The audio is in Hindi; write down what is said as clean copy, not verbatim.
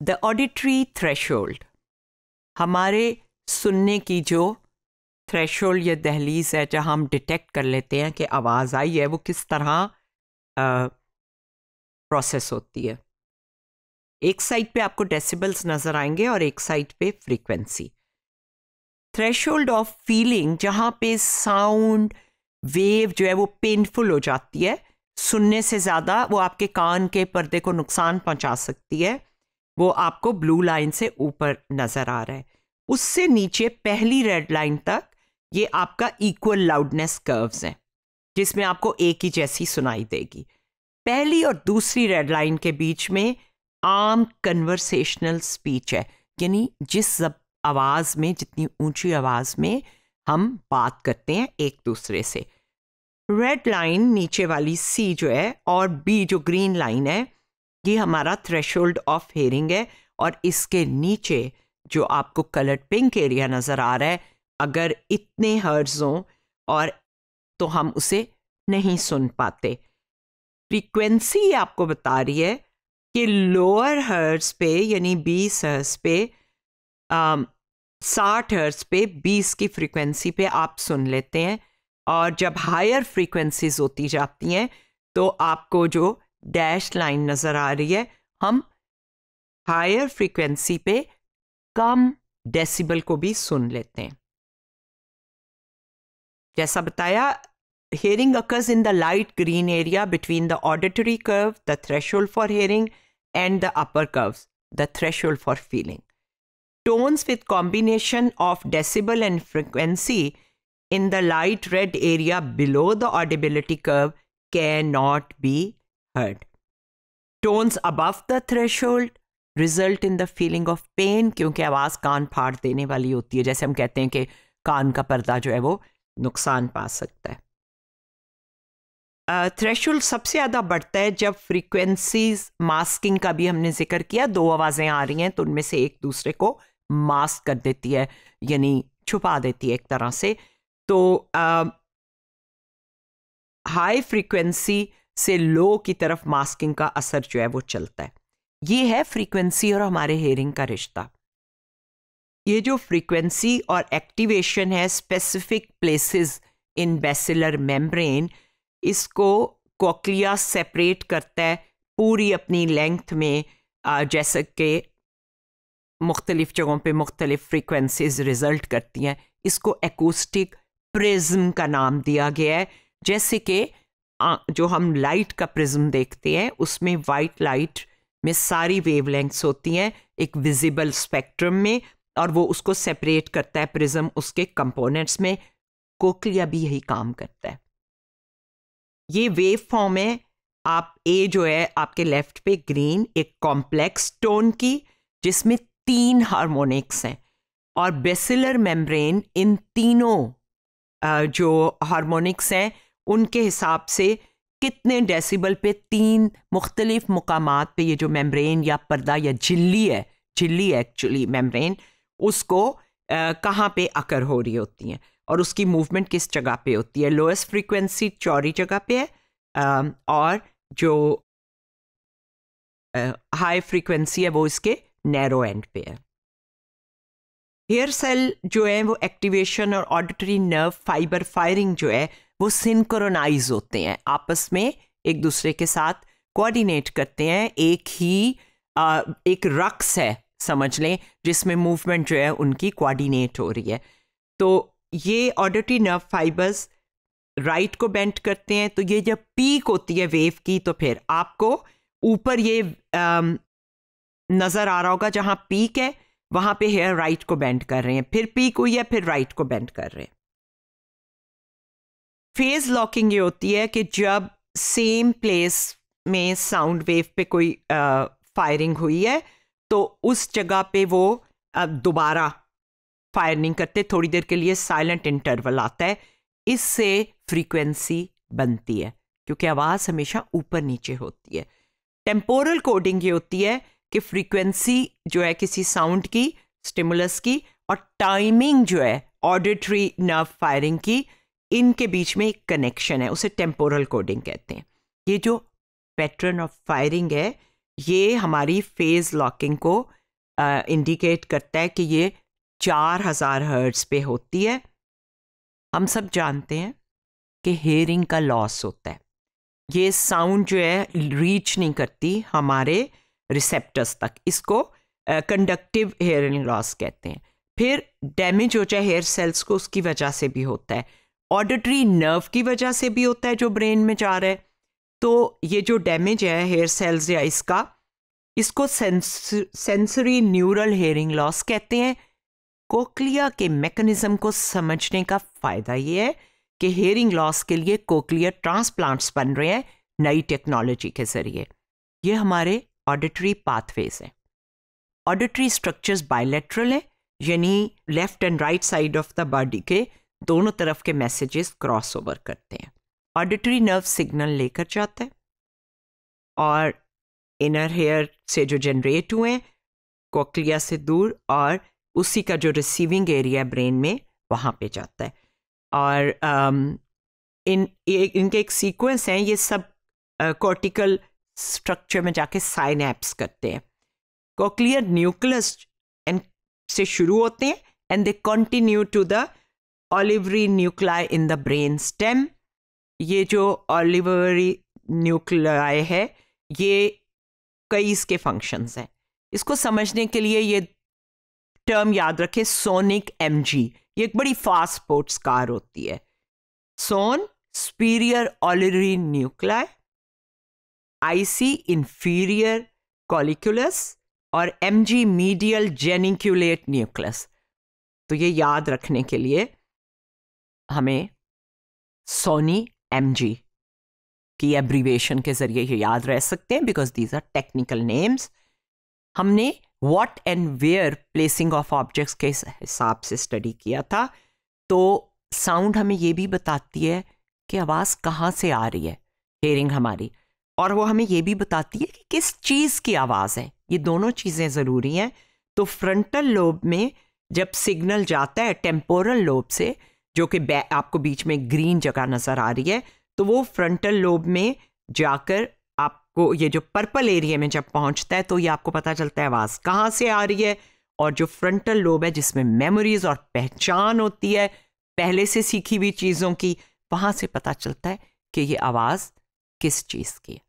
द ऑडिटरी थ्रेशोल्ड, हमारे सुनने की जो थ्रेशोल्ड या दहलीज है, जहाँ हम डिटेक्ट कर लेते हैं कि आवाज़ आई है, वो किस तरह प्रोसेस होती है। एक साइड पे आपको डेसिबल्स नज़र आएंगे और एक साइड पे फ्रीक्वेंसी। थ्रेशोल्ड ऑफ फीलिंग, जहाँ पे साउंड वेव जो है वो पेनफुल हो जाती है, सुनने से ज़्यादा वो आपके कान के पर्दे को नुकसान पहुंचा सकती है, वो आपको ब्लू लाइन से ऊपर नज़र आ रहा है। उससे नीचे पहली रेड लाइन तक ये आपका इक्वल लाउडनेस कर्व्स हैं, जिसमें आपको एक ही जैसी सुनाई देगी। पहली और दूसरी रेड लाइन के बीच में आम कन्वर्सेशनल स्पीच है, यानी जिस आवाज़ में, जितनी ऊंची आवाज़ में हम बात करते हैं एक दूसरे से। रेड लाइन नीचे वाली सी जो है और बी जो ग्रीन लाइन है, ये हमारा थ्रेशोल्ड ऑफ हियरिंग है। और इसके नीचे जो आपको कलर्ड पिंक एरिया नज़र आ रहा है, अगर इतने हर्ट्ज हों और तो हम उसे नहीं सुन पाते। फ्रीक्वेंसी आपको बता रही है कि लोअर हर्ट्ज पे यानी 20 हर्ट्ज पे 60 हर्ट्ज पे 20 की फ्रीक्वेंसी पे आप सुन लेते हैं, और जब हायर फ्रीक्वेंसीज होती जाती हैं तो आपको जो डैश लाइन नज़र आ रही है, हम हायर फ्रीक्वेंसी पे कम डेसिबल को भी सुन लेते हैं। जैसा बताया, hearing occurs in the light green area between the auditory curve, the threshold for hearing, and the upper curves, the threshold for feeling. Tones with combination of decibel and frequency in the light red area below the audibility curve cannot be heard. Tones above the threshold result in the feeling of pain, क्योंकि आवाज़ कान फाड़ देने वाली होती है। जैसे हम कहते हैं कि कान का पर्दा जो है वो नुकसान पा सकता है। थ्रेशोल्ड सबसे ज़्यादा बढ़ता है जब फ्रीक्वेंसीज मास्किंग का भी हमने जिक्र किया, दो आवाज़ें आ रही हैं तो उनमें से एक दूसरे को मास्क कर देती है, यानी छुपा देती है एक तरह से। तो हाई फ्रीक्वेंसी से लो की तरफ मास्किंग का असर जो है वो चलता है। ये है फ्रीक्वेंसी और हमारे हेयरिंग का रिश्ता। ये जो फ्रीक्वेंसी और एक्टिवेशन है specific places in basilar membrane, इसको कोक्लिया सेपरेट करता है पूरी अपनी लेंथ में, जैसे कि मुख्तलिफ जगहों पे मुख्तलिफ फ्रीक्वेंसीज रिजल्ट करती हैं। इसको एकूस्टिक प्रिज्म का नाम दिया गया है। जैसे कि जो हम लाइट का प्रिज्म देखते हैं, उसमें वाइट लाइट में सारी वेवलेंथ्स होती हैं एक विजिबल स्पेक्ट्रम में, और वो उसको सेपरेट करता है प्रिज्म उसके कंपोनेंट्स में। कोक्लिया भी यही काम करता है। ये वेव फॉर्म है। आप ए जो है आपके लेफ्ट पे ग्रीन, एक कॉम्प्लेक्स टोन की जिसमें 3 हार्मोनिक्स हैं, और बेसिलर मेम्ब्रेन इन तीनों जो हार्मोनिक्स हैं उनके हिसाब से कितने डेसिबल पे 3 मुख्तलिफ मुकामात पे ये जो मेम्ब्रेन या पर्दा या झिल्ली है, झिल्ली एक्चुअली मेम्ब्रेन, उसको कहाँ पे अकर हो रही होती हैं और उसकी मूवमेंट किस जगह पे होती है। लोएस्ट फ्रीक्वेंसी चौड़ी जगह पे है, और जो हाई फ्रीक्वेंसी है वो इसके नैरो एंड पे है। हेयर सेल जो है वो एक्टिवेशन और ऑडिटरी नर्व फाइबर फायरिंग जो है वो सिंक्रोनाइज होते हैं, आपस में एक दूसरे के साथ कोऑर्डिनेट करते हैं। एक ही एक रक्स है समझ लें, जिसमें मूवमेंट जो है उनकी कोऑर्डिनेट हो रही है। तो ये ऑडिटरी नर्व फाइबर्स राइट को बेंड करते हैं। तो ये जब पीक होती है वेव की, तो फिर आपको ऊपर ये नज़र आ रहा होगा, जहाँ पीक है वहाँ पे हेयर राइट को बेंड कर रहे हैं, फिर पीक हुई है फिर राइट को बेंड कर रहे हैं। फेज लॉकिंग ये होती है कि जब सेम प्लेस में साउंड वेव पे कोई फायरिंग हुई है तो उस जगह पे वो दोबारा फायर नहीं करते, थोड़ी देर के लिए साइलेंट इंटरवल आता है। इससे फ्रीक्वेंसी बनती है, क्योंकि आवाज़ हमेशा ऊपर नीचे होती है। टेम्पोरल कोडिंग ये होती है कि फ्रीक्वेंसी जो है किसी साउंड की, स्टिमुलस की, और टाइमिंग जो है ऑडिटरी नर्व फायरिंग की, इनके बीच में एक कनेक्शन है, उसे टेम्पोरल कोडिंग कहते हैं। ये जो पैटर्न ऑफ फायरिंग है ये हमारी फेज लॉकिंग को इंडिकेट करता है कि ये 4000 हर्ट्ज पे होती है। हम सब जानते हैं कि हेयरिंग का लॉस होता है, ये साउंड जो है रीच नहीं करती हमारे रिसेप्टर्स तक, इसको कंडक्टिव हेयरिंग लॉस कहते हैं। फिर डैमेज हो जाए हेयर सेल्स को, उसकी वजह से भी होता है, ऑडिटरी नर्व की वजह से भी होता है जो ब्रेन में जा रहा है। तो ये जो डैमेज है हेयर सेल्स या इसको सेंसरी न्यूरल हेयरिंग लॉस कहते हैं। कोक्लिया के मैकेनिज्म को समझने का फायदा ये है कि हेयरिंग लॉस के लिए कोक्लियर ट्रांसप्लांट्स बन रहे हैं नई टेक्नोलॉजी के जरिए। ये हमारे ऑडिटरी पाथवेज हैं। ऑडिटरी स्ट्रक्चर्स बायलैटरल है, यानी left and right side of the body के दोनों तरफ के मैसेजेस क्रॉस ओवर करते हैं। ऑडिटरी नर्व सिग्नल लेकर जाता है और इनर हेयर से जो जनरेट हुए हैं कोक्लिया से दूर, और उसी का जो रिसीविंग एरिया ब्रेन में वहाँ पे जाता है। और इनके एक सीक्वेंस हैं, ये सब कॉर्टिकल स्ट्रक्चर में जाके साइनैप्स करते हैं। कोक्लियर न्यूक्लियस से शुरू होते हैं and they continue to the olivary nuclei in the brain stem. ये जो ऑलिवरी न्यूक्लाई है ये कई इसके फंक्शंस हैं। इसको समझने के लिए ये टर्म याद रखें, सोनिक एमजी। ये एक बड़ी फास्ट स्पोर्ट्स कार होती है। SON superior olivary nuclei, IC inferior colliculus और एमजी मीडियल जेनिक्यूलेट न्यूक्लियस। तो ये याद रखने के लिए हमें सोनी एमजी की एब्रीवेशन के जरिए ये याद रह सकते हैं, because these are technical names. हमने what and where placing of objects के हिसाब से स्टडी किया था। तो साउंड हमें ये भी बताती है कि आवाज़ कहाँ से आ रही है, हेयरिंग हमारी, और वो हमें ये भी बताती है कि किस चीज़ की आवाज़ है। ये दोनों चीज़ें ज़रूरी हैं। तो फ्रंटल लोब में जब सिग्नल जाता है टेम्पोरल लोब से, जो कि आपको बीच में ग्रीन जगह नज़र आ रही है, तो वो फ्रंटल लोब में जाकर आपको ये जो पर्पल एरिया में जब पहुंचता है तो ये आपको पता चलता है आवाज़ कहाँ से आ रही है। और जो फ्रंटल लोब है जिसमें मेमोरीज और पहचान होती है पहले से सीखी हुई चीज़ों की, वहाँ से पता चलता है कि ये आवाज़ किस चीज़ की है।